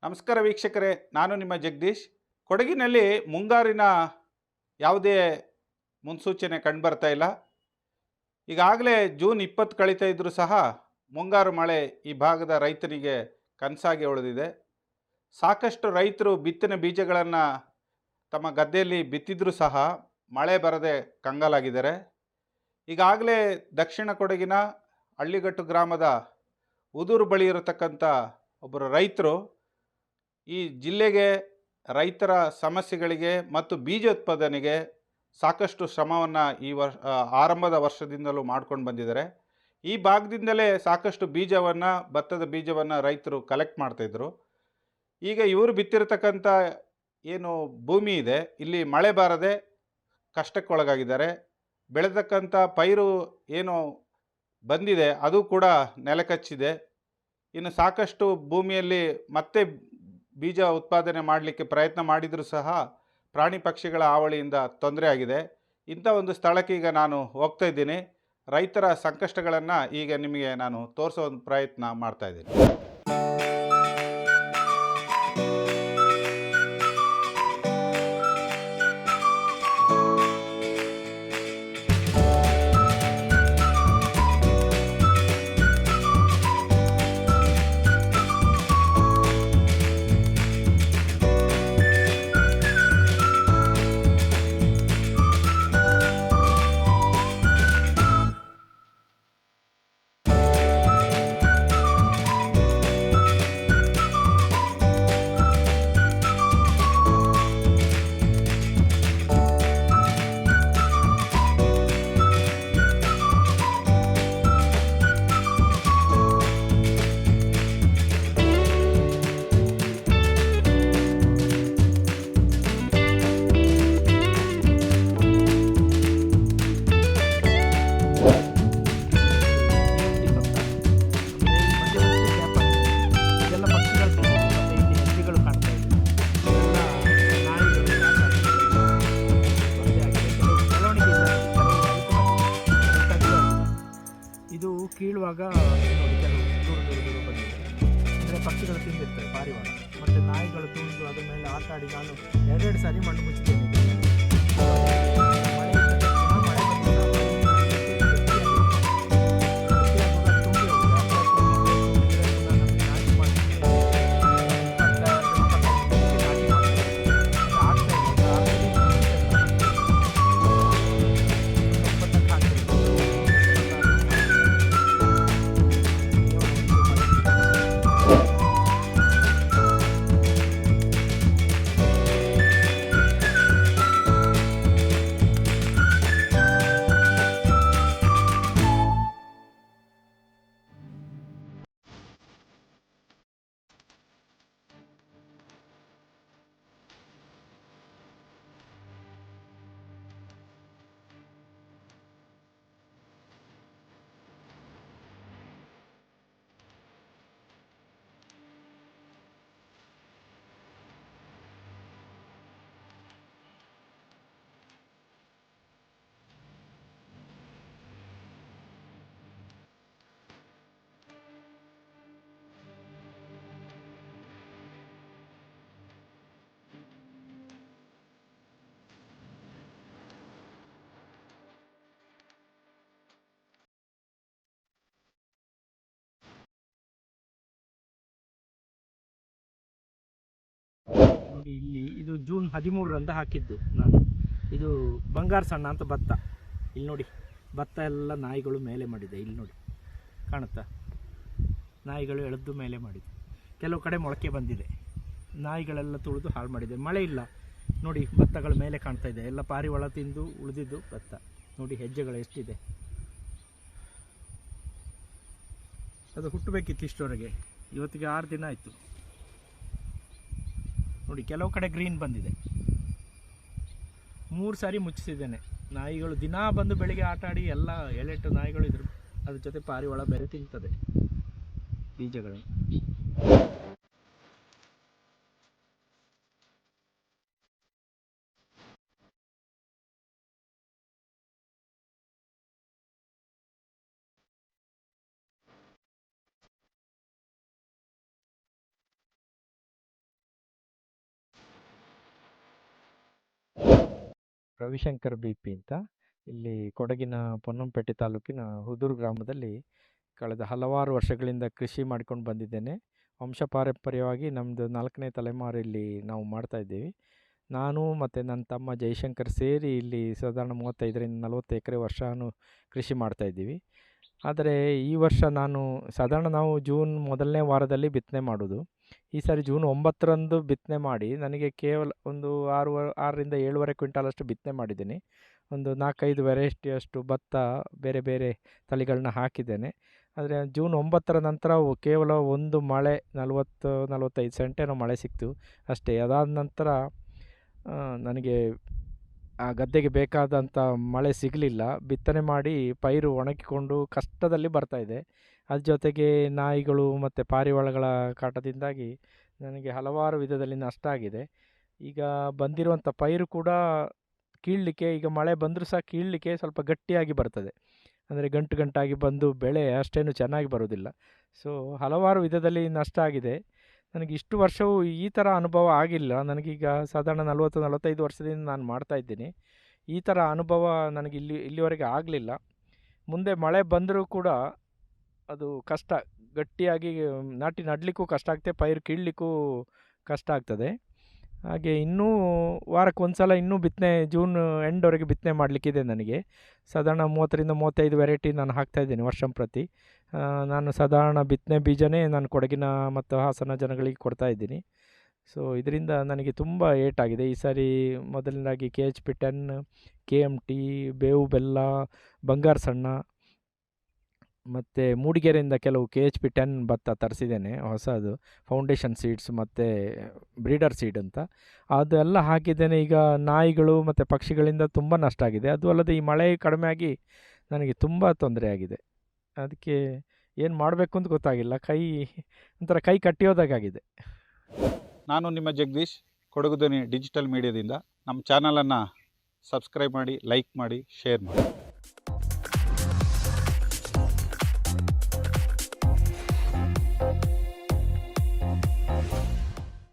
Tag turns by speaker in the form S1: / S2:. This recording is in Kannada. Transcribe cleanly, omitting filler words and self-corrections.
S1: ನಮಸ್ಕಾರ ವೀಕ್ಷಕರೇ, ನಾನು ನಿಮ್ಮ ಜಗದೀಶ್. ಕೊಡಗಿನಲ್ಲಿ ಮುಂಗಾರಿನ ಯಾವುದೇ ಮುನ್ಸೂಚನೆ ಕಂಡುಬರ್ತಾ ಇಲ್ಲ. ಈಗಾಗಲೇ ಜೂನ್ 20 ಕಳೀತಾ ಇದ್ದರೂ ಸಹ ಮುಂಗಾರು ಮಳೆ ಈ ಭಾಗದ ರೈತರಿಗೆ ಕನಸಾಗಿ ಉಳಿದಿದೆ. ಸಾಕಷ್ಟು ರೈತರು ಬಿತ್ತನೆ ಬೀಜಗಳನ್ನು ತಮ್ಮ ಗದ್ದೆಯಲ್ಲಿ ಬಿತ್ತಿದ್ರೂ ಸಹ ಮಳೆ ಬರದೆ ಕಂಗಾಲಾಗಿದ್ದಾರೆ. ಈಗಾಗಲೇ ದಕ್ಷಿಣ ಕೊಡಗಿನ ಹಳ್ಳಿಗಟ್ಟು ಗ್ರಾಮದ ಉದೂರು ಬಳಿ ಇರತಕ್ಕಂಥ ಒಬ್ಬರು ರೈತರು ಈ ಜಿಲ್ಲೆಗೆ ರೈತರ ಸಮಸ್ಯೆಗಳಿಗೆ ಮತ್ತು ಬೀಜೋತ್ಪಾದನೆಗೆ ಸಾಕಷ್ಟು ಶ್ರಮವನ್ನು ಆರಂಭದ ವರ್ಷದಿಂದಲೂ ಮಾಡ್ಕೊಂಡು ಬಂದಿದ್ದಾರೆ. ಈ ಭಾಗದಿಂದಲೇ ಸಾಕಷ್ಟು ಬೀಜವನ್ನು, ಭತ್ತದ ಬೀಜವನ್ನು ರೈತರು ಕಲೆಕ್ಟ್ ಮಾಡ್ತಾಯಿದ್ರು. ಈಗ ಇವರು ಬಿತ್ತಿರತಕ್ಕಂಥ ಏನು ಭೂಮಿ ಇದೆ, ಇಲ್ಲಿ ಮಳೆ ಬಾರದೆ ಕಷ್ಟಕ್ಕೊಳಗಾಗಿದ್ದಾರೆ. ಬೆಳೆದಕ್ಕಂಥ ಪೈರು ಏನು ಬಂದಿದೆ ಅದು ಕೂಡ ನೆಲಕಚ್ಚಿದೆ. ಇನ್ನು ಸಾಕಷ್ಟು ಭೂಮಿಯಲ್ಲಿ ಮತ್ತೆ ಬೀಜ ಉತ್ಪಾದನೆ ಮಾಡಲಿಕ್ಕೆ ಪ್ರಯತ್ನ ಮಾಡಿದರೂ ಸಹ ಪ್ರಾಣಿ ಪಕ್ಷಿಗಳ ಹಾವಳಿಯಿಂದ ತೊಂದರೆ ಆಗಿದೆ. ಇಂಥ ಒಂದು ಸ್ಥಳಕ್ಕೆ ಈಗ ನಾನು ಹೋಗ್ತಾ ಇದ್ದೀನಿ. ರೈತರ ಸಂಕಷ್ಟಗಳನ್ನು ಈಗ ನಿಮಗೆ ನಾನು ತೋರಿಸೋ ಒಂದು ಪ್ರಯತ್ನ ಮಾಡ್ತಾಯಿದ್ದೀನಿ.
S2: ಇದು ಕೀಳುವಾಗ ನೋಡಿ ಕೆಲವು ದೂರ ಬಂದಿದೆ. ಅಂದರೆ ಪಕ್ಷಿಗಳು ತಿಂದಿರ್ತವೆ ಪಾರಿವಾಳ, ಮತ್ತು ನಾಯಿಗಳು ತುಳಿದು ಅದ್ರ ಮೇಲೆ ಆಟ ಆಡಿ ನಾನು 2 ಸಾರಿ ಮಣ್ಣು ಮುಚ್ಚಿದ್ದೇನೆ. ನೋಡಿ ಇಲ್ಲಿ ಇದು ಜೂನ್ 13ರಂದು ಹಾಕಿದ್ದು ನಾನು. ಇದು ಬಂಗಾರ ಸಣ್ಣ ಅಂತ ಭತ್ತ. ಇಲ್ಲಿ ನೋಡಿ ಭತ್ತ ಎಲ್ಲ ನಾಯಿಗಳು ಮೇಲೆ ಮಾಡಿದೆ. ಇಲ್ಲಿ ನೋಡಿ ಕಾಣುತ್ತಾ, ನಾಯಿಗಳು ಎಳೆದು ಮೇಲೆ ಮಾಡಿದೆ. ಕೆಲವು ಕಡೆ ಮೊಳಕೆ ಬಂದಿದೆ, ನಾಯಿಗಳೆಲ್ಲ ತುಳಿದು ಹಾಳು ಮಾಡಿದೆ. ಮಳೆ ಇಲ್ಲ ನೋಡಿ, ಭತ್ತಗಳ ಮೇಲೆ ಕಾಣ್ತಾ ಇದೆ. ಎಲ್ಲ ಪಾರಿವಾಳ ತಿಂದು ಉಳಿದಿದ್ದು ಭತ್ತ. ನೋಡಿ ಹೆಜ್ಜೆಗಳು ಎಷ್ಟಿದೆ. ಅದು ಹುಟ್ಟಬೇಕಿತ್ತು ಇಷ್ಟವರೆಗೆ, ಇವತ್ತಿಗೆ 6 ದಿನ ಆಯಿತು. ನೋಡಿ ಕೆಲವು ಕಡೆ ಗ್ರೀನ್ ಬಂದಿದೆ. 3 ಸಾರಿ ಮುಚ್ಚಿಸಿದ್ದೇನೆ. ನಾಯಿಗಳು ದಿನಾ ಬಂದು ಬೆಳಿಗ್ಗೆ ಆಟ ಆಡಿ ಎಲ್ಲ ಎಳೆಟ್ಟು ನಾಯಿಗಳು ಇದ್ರು, ಅದ್ರ ಜೊತೆ ಪಾರಿವಾಳ ಬೇರೆ ತಿಂತದೆ ಬೀಜಗಳನ್ನು.
S3: ರವಿಶಂಕರ್ BP ಅಂತ. ಇಲ್ಲಿ ಕೊಡಗಿನ ಪೊನ್ನಂಪೇಟೆ ತಾಲೂಕಿನ ಹುದೂರು ಗ್ರಾಮದಲ್ಲಿ ಕಳೆದ ಹಲವಾರು ವರ್ಷಗಳಿಂದ ಕೃಷಿ ಮಾಡ್ಕೊಂಡು ಬಂದಿದ್ದೇನೆ. ವಂಶಪಾರಂಪರ್ಯವಾಗಿ ನಮ್ಮದು 4ನೇ ತಲೆಮಾರು ಇಲ್ಲಿ ನಾವು ಮಾಡ್ತಾಯಿದ್ದೀವಿ. ನಾನು ಮತ್ತು ನನ್ನ ತಮ್ಮ ಜಯಶಂಕರ್ ಸೇರಿ ಇಲ್ಲಿ ಸಾಧಾರಣ 35ರಿಂದ 40 ಎಕರೆ ವರ್ಷನೂ ಕೃಷಿ ಮಾಡ್ತಾಯಿದ್ದೀವಿ. ಆದರೆ ಈ ವರ್ಷ ಸಾಧಾರಣ ನಾವು ಜೂನ್ ಮೊದಲನೇ ವಾರದಲ್ಲಿ ಬಿತ್ತನೆ ಮಾಡೋದು. ಈ ಸಾರಿ ಜೂನ್ 9ರಂದು ಬಿತ್ತನೆ ಮಾಡಿ ನನಗೆ ಕೇವಲ ಒಂದು 6ರಿಂದ 7.5 ಕ್ವಿಂಟಾಲಷ್ಟು ಬಿತ್ತನೆ ಮಾಡಿದ್ದೀನಿ. ಒಂದು 4-5 ವೆರೈಟಿಯಷ್ಟು ಭತ್ತ ಬೇರೆ ಬೇರೆ ತಳಿಗಳನ್ನ ಹಾಕಿದ್ದೇನೆ. ಆದರೆ ಜೂನ್ 9ರ ನಂತರ ಕೇವಲ ಒಂದು ಮಳೆ 40-45 ಸೆಂಟೇನೋ ಮಳೆ ಸಿಕ್ತು ಅಷ್ಟೇ. ಅದಾದ ನಂತರ ನನಗೆ ಆ ಗದ್ದೆಗೆ ಬೇಕಾದಂಥ ಮಳೆ ಸಿಗಲಿಲ್ಲ. ಬಿತ್ತನೆ ಮಾಡಿ ಪೈರು ಒಣಗಿಕೊಂಡು ಕಷ್ಟದಲ್ಲಿ ಬರ್ತಾಯಿದೆ. ಅದ್ರ ಜೊತೆಗೆ ನಾಯಿಗಳು ಮತ್ತು ಪಾರಿವಾಳಗಳ ಕಾಟದಿಂದಾಗಿ ನನಗೆ ಹಲವಾರು ವಿಧದಲ್ಲಿ ನಷ್ಟ ಆಗಿದೆ. ಈಗ ಬಂದಿರುವಂಥ ಪೈರು ಕೂಡ ಕೀಳಲಿಕ್ಕೆ, ಈಗ ಮಳೆ ಬಂದರೂ ಸಹ ಕೀಳಲಿಕ್ಕೆ ಸ್ವಲ್ಪ ಗಟ್ಟಿಯಾಗಿ ಬರ್ತದೆ. ಅಂದರೆ ಗಂಟಾಗಿ ಬಂದು ಬೆಳೆ ಅಷ್ಟೇನು ಚೆನ್ನಾಗಿ ಬರೋದಿಲ್ಲ. ಸೊ ಹಲವಾರು ವಿಧದಲ್ಲಿ ನಷ್ಟ ಆಗಿದೆ. ನನಗೆ ಇಷ್ಟು ವರ್ಷವೂ ಈ ಥರ ಅನುಭವ ಆಗಿಲ್ಲ. ನನಗೀಗ ಸಾಧಾರಣ 40-45 ವರ್ಷದಿಂದ ನಾನು ಮಾಡ್ತಾಯಿದ್ದೀನಿ. ಈ ಥರ ಅನುಭವ ನನಗೆ ಇಲ್ಲಿವರೆಗೆ ಆಗಲಿಲ್ಲ. ಮುಂದೆ ಮಳೆ ಬಂದರೂ ಕೂಡ ಅದು ಕಷ್ಟ, ಗಟ್ಟಿಯಾಗಿ ನಡಲಿಕ್ಕೂ ಕಷ್ಟ ಆಗ್ತದೆ, ಪೈರು ಕೀಳಲಿಕ್ಕೂ ಕಷ್ಟ ಆಗ್ತದೆ. ಹಾಗೆ ಇನ್ನೂ ವಾರಕ್ಕೊಂದು ಸಲ ಇನ್ನೂ ಬಿತ್ತನೆ, ಜೂನ್ ಎಂಡ್ವರೆಗೆ ಬಿತ್ತನೆ ಮಾಡಲಿಕ್ಕಿದೆ ನನಗೆ. ಸಾಧಾರಣ 30ರಿಂದ 35 ವೆರೈಟಿ ನಾನು ಹಾಕ್ತಾಯಿದ್ದೀನಿ ವರ್ಷಂಪ್ರತಿ. ನಾನು ಸಾಧಾರಣ ಬಿತ್ತನೆ ಬೀಜನೇ ನಾನು ಕೊಡಗಿನ ಮತ್ತು ಹಾಸನ ಜನಗಳಿಗೆ ಕೊಡ್ತಾಯಿದ್ದೀನಿ. ಸೊ ಇದರಿಂದ ನನಗೆ ತುಂಬ ಏಟಾಗಿದೆ. ಈ ಸಾರಿ ಮೊದಲನೇದಾಗಿ KHP 10, KMT, ಬೇವು ಬೆಲ್ಲ, ಬಂಗಾರ ಸಣ್ಣ ಮತ್ತು ಮೂಡಿಗೆರೆಯಿಂದ ಕೆಲವು KHP 10 ಭತ್ತ ತರಿಸಿದ್ದೇನೆ ಹೊಸದು, ಫೌಂಡೇಶನ್ ಸೀಡ್ಸ್ ಮತ್ತು ಬ್ರೀಡರ್ ಸೀಡ್ ಅಂತ. ಅದೆಲ್ಲ ಹಾಕಿದ್ದೇನೆ. ಈಗ ನಾಯಿಗಳು ಮತ್ತು ಪಕ್ಷಿಗಳಿಂದ ತುಂಬ ನಷ್ಟ ಆಗಿದೆ. ಅದು ಅಲ್ಲದೆ ಈ ಮಳೆ ಕಡಿಮೆ ಆಗಿ ನನಗೆ ತುಂಬ ತೊಂದರೆ ಆಗಿದೆ. ಅದಕ್ಕೆ ಏನು ಮಾಡಬೇಕು ಅಂತ ಗೊತ್ತಾಗಿಲ್ಲ. ಒಂಥರ ಕೈ ಕಟ್ಟಿಯೋದಾಗಿದೆ.
S1: ನಾನು ನಿಮ್ಮ ಜಗದೀಶ್, ಕೊಡಗು ಧ್ವನಿ ಡಿಜಿಟಲ್ ಮೀಡಿಯಾದಿಂದ. ನಮ್ಮ ಚಾನಲನ್ನು ಸಬ್ಸ್ಕ್ರೈಬ್ ಮಾಡಿ, ಲೈಕ್ ಮಾಡಿ, ಶೇರ್ ಮಾಡಿ.